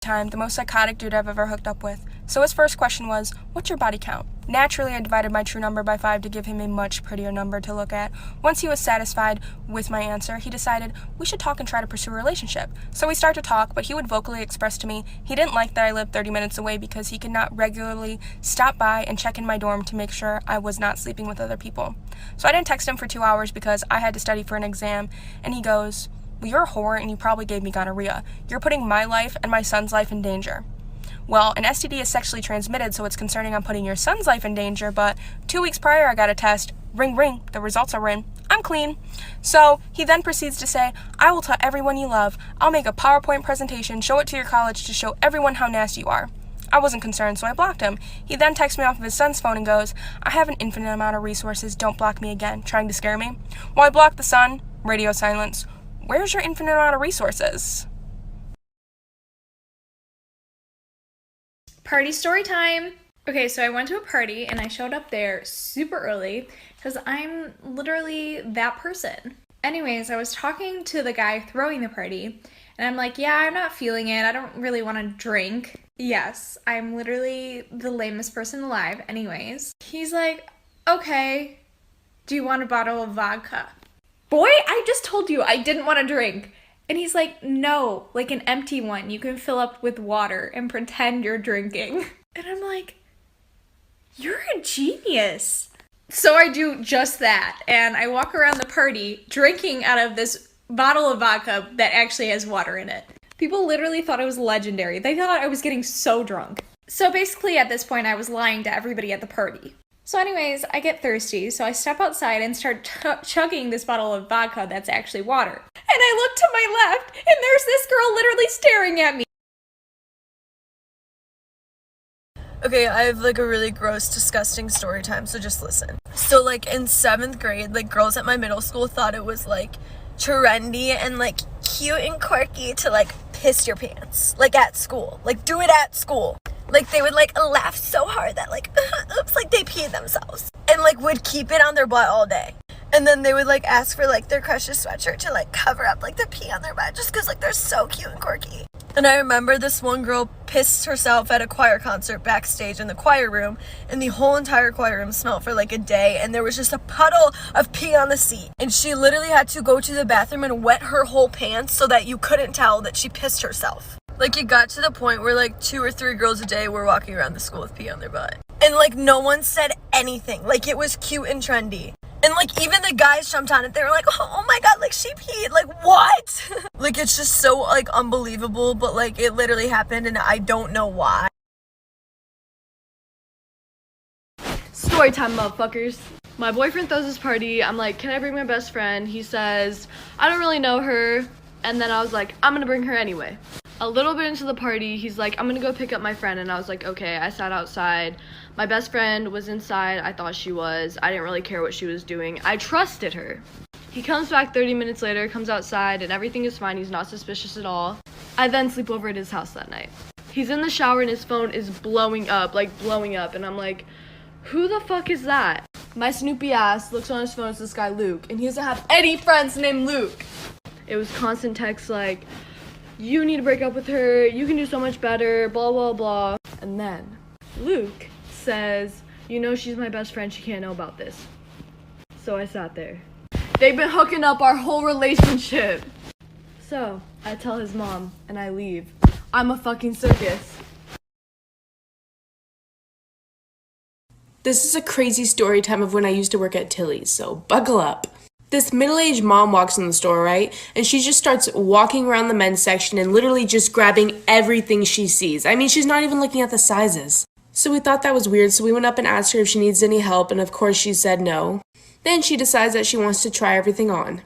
Time, the most psychotic dude I've ever hooked up with. So his first question was, what's your body count? Naturally, I divided my true number by 5 to give him a much prettier number to look at. Once he was satisfied with my answer, he decided we should talk and try to pursue a relationship. So we start to talk, but he would vocally express to me he didn't like that I lived 30 minutes away because he could not regularly stop by and check in my dorm to make sure I was not sleeping with other people. So I didn't text him for 2 hours because I had to study for an exam, and he goes, well, you're a whore and you probably gave me gonorrhea. You're putting my life and my son's life in danger. Well, an STD is sexually transmitted, so it's concerning I'm putting your son's life in danger, but 2 weeks prior I got a test. Ring, ring. The results are in. I'm clean. So he then proceeds to say, I will tell everyone you love. I'll make a PowerPoint presentation, show it to your college to show everyone how nasty you are. I wasn't concerned, so I blocked him. He then texts me off of his son's phone and goes, I have an infinite amount of resources. Don't block me again. Trying to scare me. Well, I blocked the son. Radio silence. Where's your infinite amount of resources? Party story time! Okay, so I went to a party and I showed up there super early because I'm literally that person. Anyways, I was talking to the guy throwing the party and I'm like, yeah, I'm not feeling it. I don't really want to drink. Yes, I'm literally the lamest person alive. Anyways, he's like, okay, do you want a bottle of vodka? Boy, I just told you I didn't want to drink. And he's like, no, like an empty one you can fill up with water and pretend you're drinking. And I'm like, you're a genius. So I do just that. And I walk around the party drinking out of this bottle of vodka that actually has water in it. People literally thought it was legendary. They thought I was getting so drunk. So basically at this point I was lying to everybody at the party. So anyways, I get thirsty, so I step outside and start chugging this bottle of vodka that's actually water. And I look to my left, and there's this girl literally staring at me. Okay, I have like a really gross, disgusting story time, so just listen. So like in 7th grade, like girls at my middle school thought it was like trendy and like cute and quirky to like piss your pants, like at school, like do it at school. Like they would like laugh so hard that like, oops, like they peed themselves. And like would keep it on their butt all day. And then they would like ask for like their crush's sweatshirt to like cover up like the pee on their butt just cause like they're so cute and quirky. And I remember this one girl pissed herself at a choir concert backstage in the choir room, and the whole entire choir room smelled for like a day, and there was just a puddle of pee on the seat. And she literally had to go to the bathroom and wet her whole pants so that you couldn't tell that she pissed herself. Like it got to the point where like 2 or 3 girls a day were walking around the school with pee on their butt. And like no one said anything. Like it was cute and trendy. And like even the guys jumped on it. They were like, oh my god, like she peed. Like what? Like it's just so like unbelievable, but like it literally happened and I don't know why. Storytime, motherfuckers. My boyfriend throws this party. I'm like, can I bring my best friend? He says, I don't really know her. And then I was like, I'm gonna bring her anyway. A little bit into the party, he's like, I'm gonna go pick up my friend. And I was like, okay. I sat outside. My best friend was inside. I thought she was. I didn't really care what she was doing. I trusted her. He comes back 30 minutes later, comes outside, and everything is fine. He's not suspicious at all. I then sleep over at his house that night. He's in the shower and his phone is blowing up. And I'm like, who the fuck is that? My Snoopy ass looks on his phone, it's this guy Luke, and he doesn't have any friends named Luke. It was constant texts like, you need to break up with her, you can do so much better, blah, blah, blah. And then Luke says, you know she's my best friend, she can't know about this. So I sat there. They've been hooking up our whole relationship. So I tell his mom and I leave. I'm a fucking circus. This is a crazy story time of when I used to work at Tilly's, so buckle up. This middle-aged mom walks in the store, right? And she just starts walking around the men's section and literally just grabbing everything she sees. I mean, she's not even looking at the sizes. So we thought that was weird, so we went up and asked her if she needs any help, and of course she said no. Then she decides that she wants to try everything on.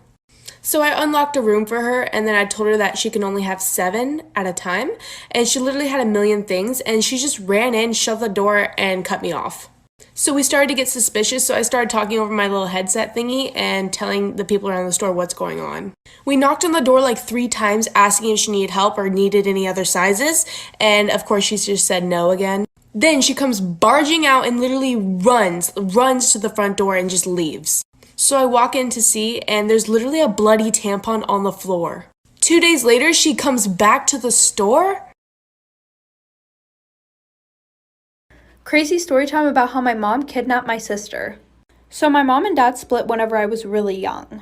So I unlocked a room for her, and then I told her that she can only have 7 at a time, and she literally had a million things, and she just ran in, shut the door, and cut me off. So we started to get suspicious, so I started talking over my little headset thingy and telling the people around the store what's going on. We knocked on the door like 3 times asking if she needed help or needed any other sizes, and of course she just said no again. Then she comes barging out and literally runs to the front door and just leaves. So I walk in to see, and there's literally a bloody tampon on the floor. 2 days later, she comes back to the store Crazy story time about how my mom kidnapped my sister. So my mom and dad split whenever I was really young.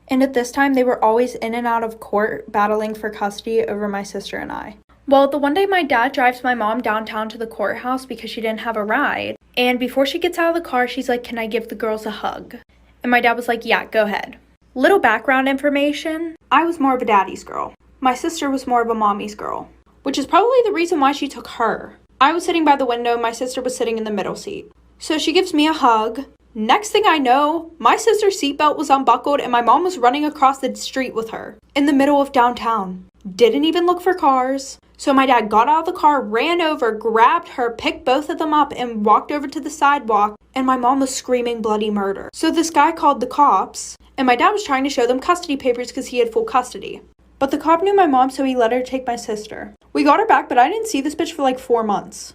And at this time, they were always in and out of court battling for custody over my sister and I. Well, the one day my dad drives my mom downtown to the courthouse because she didn't have a ride. And before she gets out of the car, she's like, "Can I give the girls a hug?" And my dad was like, "Yeah, go ahead." Little background information. I was more of a daddy's girl. My sister was more of a mommy's girl, which is probably the reason why she took her. I was sitting by the window, my sister was sitting in the middle seat. So she gives me a hug. Next thing I know, my sister's seatbelt was unbuckled and my mom was running across the street with her in the middle of downtown. Didn't even look for cars. So my dad got out of the car, ran over, grabbed her, picked both of them up, and walked over to the sidewalk, and my mom was screaming bloody murder. So this guy called the cops, and my dad was trying to show them custody papers because he had full custody. But the cop knew my mom, so he let her take my sister. We got her back, but I didn't see this bitch for like 4 months.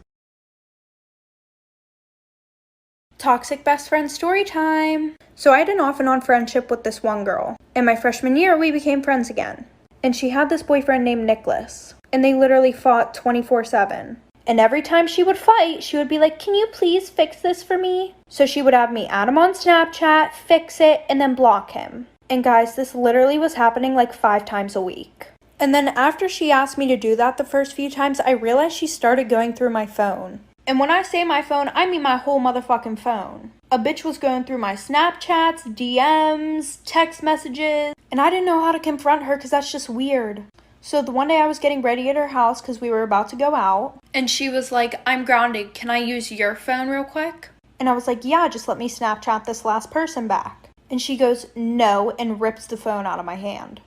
Toxic best friend story time. So I had an off and on friendship with this one girl. In my freshman year, we became friends again. And she had this boyfriend named Nicholas. And they literally fought 24/7. And every time she would fight, she would be like, "Can you please fix this for me?" So she would have me add him on Snapchat, fix it, and then block him. And guys, this literally was happening like 5 times a week. And then after she asked me to do that the first few times, I realized she started going through my phone. And when I say my phone, I mean my whole motherfucking phone. A bitch was going through my Snapchats, DMs, text messages, and I didn't know how to confront her because that's just weird. So the one day I was getting ready at her house because we were about to go out, and she was like, "I'm grounded, can I use your phone real quick?" And I was like, "Yeah, just let me Snapchat this last person back." And she goes, "No," and rips the phone out of my hand.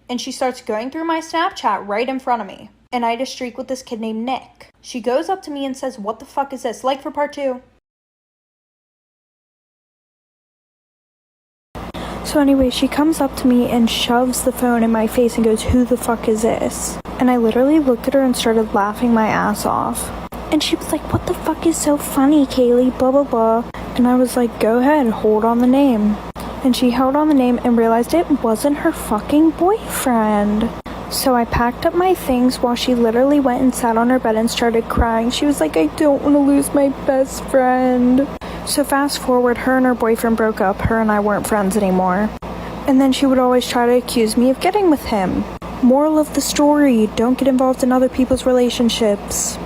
And she starts going through my Snapchat right in front of me. And I had a streak with this kid named Nick. She goes up to me and says, "What the fuck is this?" Like for part 2. So anyway, she comes up to me and shoves the phone in my face and goes, "Who the fuck is this?" And I literally looked at her and started laughing my ass off. And she was like, "What the fuck is so funny, Kaylee? Blah, blah, blah." And I was like, "Go ahead, hold on the name." And she held on the name and realized it wasn't her fucking boyfriend. So I packed up my things while she literally went and sat on her bed and started crying. She was like, "I don't want to lose my best friend." So fast forward, her and her boyfriend broke up. Her and I weren't friends anymore. And then she would always try to accuse me of getting with him. Moral of the story, don't get involved in other people's relationships.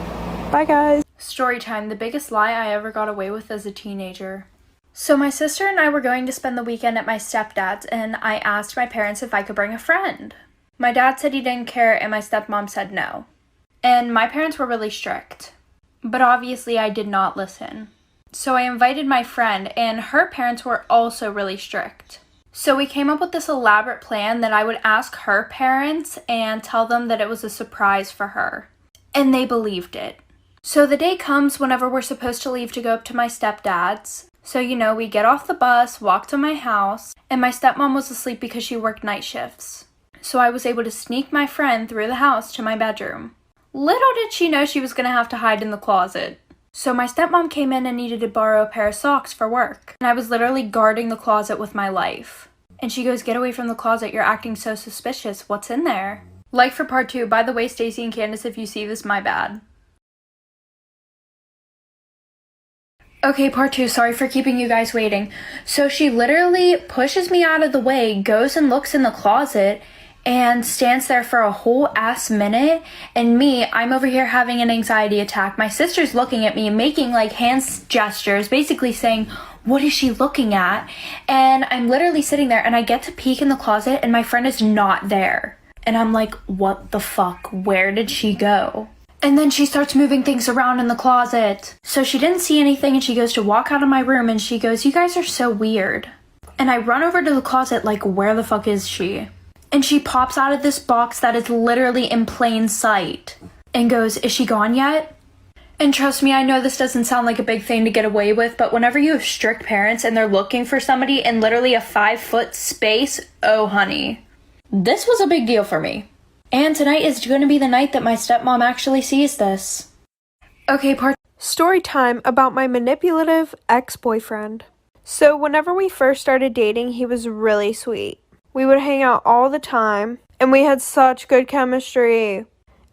Bye guys. Story time, the biggest lie I ever got away with as a teenager. So my sister and I were going to spend the weekend at my stepdad's, and I asked my parents if I could bring a friend. My dad said he didn't care, and my stepmom said no. And my parents were really strict. But obviously I did not listen. So I invited my friend, and her parents were also really strict. So we came up with this elaborate plan that I would ask her parents and tell them that it was a surprise for her. And they believed it. So the day comes whenever we're supposed to leave to go up to my stepdad's. So, we get off the bus, walk to my house, and my stepmom was asleep because she worked night shifts. So I was able to sneak my friend through the house to my bedroom. Little did she know she was going to have to hide in the closet. So my stepmom came in and needed to borrow a pair of socks for work. And I was literally guarding the closet with my life. And she goes, "Get away from the closet, you're acting so suspicious. What's in there?" Like for part 2, by the way, Stacy and Candace, if you see this, my bad. Okay, part 2, sorry for keeping you guys waiting. So she literally pushes me out of the way, goes and looks in the closet, and stands there for a whole ass minute. And me, I'm over here having an anxiety attack. My sister's looking at me, making like hand gestures, basically saying, "What is she looking at?" And I'm literally sitting there, and I get to peek in the closet, and my friend is not there. And I'm like, what the fuck? Where did she go? And then she starts moving things around in the closet. So she didn't see anything, and she goes to walk out of my room, and she goes, "You guys are so weird." And I run over to the closet like, where the fuck is she? And she pops out of this box that is literally in plain sight and goes, "Is she gone yet?" And trust me, I know this doesn't sound like a big thing to get away with, but whenever you have strict parents and they're looking for somebody in literally a 5-foot space, oh honey, this was a big deal for me. And tonight is going to be the night that my stepmom actually sees this. Okay, story time about my manipulative ex-boyfriend. So whenever we first started dating, he was really sweet. We would hang out all the time, and we had such good chemistry.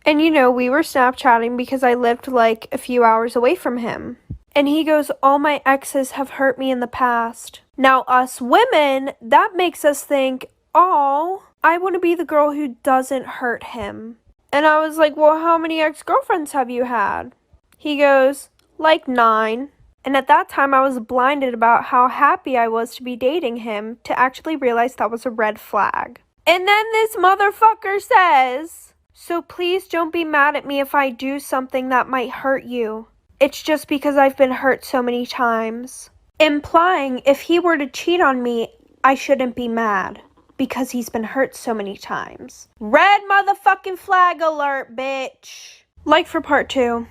And we were Snapchatting because I lived like a few hours away from him. And he goes, all my exes have hurt me in the past. Now us women, that makes us think, oh, I want to be the girl who doesn't hurt him. And I was like, well, how many ex-girlfriends have you had? He goes, like 9. And at that time, I was blinded about how happy I was to be dating him to actually realize that was a red flag. And then this motherfucker says, so please don't be mad at me if I do something that might hurt you. It's just because I've been hurt so many times. Implying if he were to cheat on me, I shouldn't be mad because he's been hurt so many times. Red motherfucking flag alert, bitch. Like for part 2.